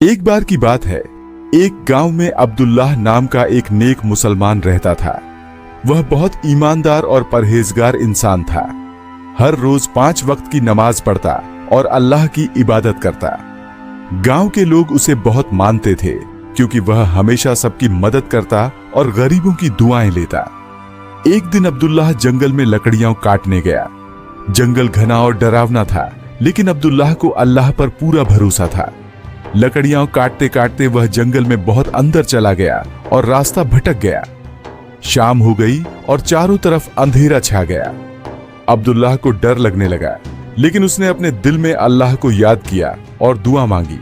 एक बार की बात है, एक गांव में अब्दुल्लाह नाम का एक नेक मुसलमान रहता था। वह बहुत ईमानदार और परहेजगार इंसान था। हर रोज 5 वक्त की नमाज पढ़ता और अल्लाह की इबादत करता। गांव के लोग उसे बहुत मानते थे क्योंकि वह हमेशा सबकी मदद करता और गरीबों की दुआएं लेता। एक दिन अब्दुल्लाह जंगल में लकड़ियां काटने गया। जंगल घना और डरावना था, लेकिन अब्दुल्लाह को अल्लाह पर पूरा भरोसा था। लकड़ियां काटते काटते वह जंगल में बहुत अंदर चला गया और रास्ता भटक गया। शाम हो गई और चारों तरफ अंधेरा छा गया। अब्दुल्लाह को डर लगने लगा, लेकिन उसने अपने दिल में अल्लाह को याद किया और दुआ मांगी।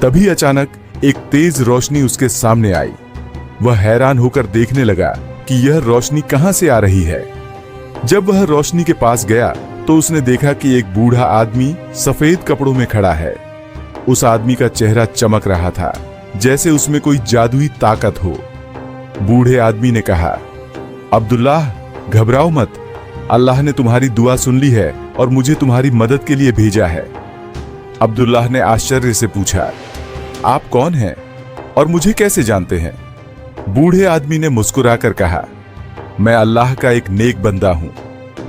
तभी अचानक एक तेज रोशनी उसके सामने आई। वह हैरान होकर देखने लगा कि यह रोशनी कहां से आ रही है। जब वह रोशनी के पास गया तो उसने देखा कि एक बूढ़ा आदमी सफेद कपड़ों में खड़ा है। उस आदमी का चेहरा चमक रहा था, जैसे उसमें कोई जादुई ताकत हो। बूढ़े आदमी ने कहा, अब्दुल्लाह, घबराओ मत, अल्लाह ने तुम्हारी दुआ सुन ली है और मुझे तुम्हारी मदद के लिए भेजा है। अब्दुल्लाह ने आश्चर्य से पूछा, आप कौन हैं और मुझे कैसे जानते हैं? बूढ़े आदमी ने मुस्कुराकर कहा, मैं अल्लाह का एक नेक बंदा हूं।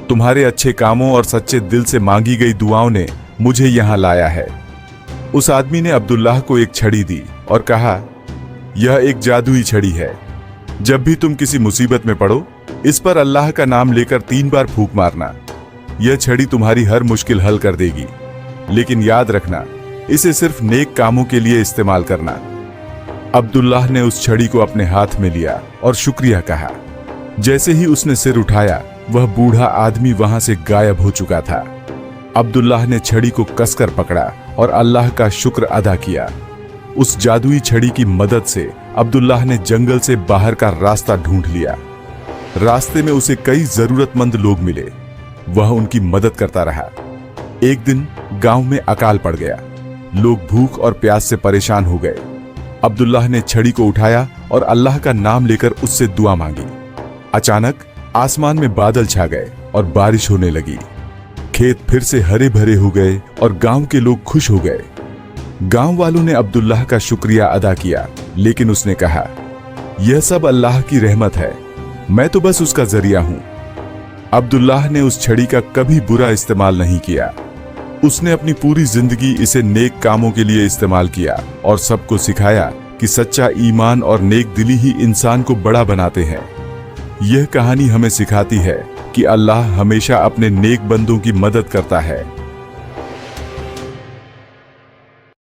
तुम्हारे अच्छे कामों और सच्चे दिल से मांगी गई दुआओं ने मुझे यहां लाया है। उस आदमी ने अब्दुल्लाह को एक छड़ी दी और कहा, यह एक जादुई छड़ी है। जब भी तुम किसी मुसीबत में पड़ो, इस पर अल्लाह का नाम लेकर 3 बार फूंक मारना। यह छड़ी तुम्हारी हर मुश्किल हल कर देगी, लेकिन याद रखना, इसे सिर्फ नेक कामों के लिए इस्तेमाल करना। अब्दुल्लाह ने उस छड़ी को अपने हाथ में लिया और शुक्रिया कहा। जैसे ही उसने सिर उठाया, वह बूढ़ा आदमी वहां से गायब हो चुका था। अब्दुल्लाह ने छड़ी को कसकर पकड़ा और अल्लाह का शुक्र अदा किया। उस जादुई छड़ी की मदद से अब्दुल्लाह ने जंगल से बाहर का रास्ता ढूंढ लिया। रास्ते में उसे कई जरूरतमंद लोग मिले। वह उनकी मदद करता रहा। एक दिन गांव में अकाल पड़ गया। लोग भूख और प्यास से परेशान हो गए। अब्दुल्लाह ने छड़ी को उठाया और अल्लाह का नाम लेकर उससे दुआ मांगी। अचानक आसमान में बादल छा गए और बारिश होने लगी। खेत फिर से हरे भरे हो गए और गांव के लोग खुश हो गए। गांव वालों ने अब्दुल्लाह का शुक्रिया अदा किया, लेकिन उसने कहा, यह सब अल्लाह की रहमत है, मैं तो बस उसका जरिया हूं। अब्दुल्लाह ने उस छड़ी का कभी बुरा इस्तेमाल नहीं किया। उसने अपनी पूरी जिंदगी इसे नेक कामों के लिए इस्तेमाल किया और सबको सिखाया कि सच्चा ईमान और नेक दिली ही इंसान को बड़ा बनाते हैं। यह कहानी हमें सिखाती है कि अल्लाह हमेशा अपने नेक बंदों की मदद करता है।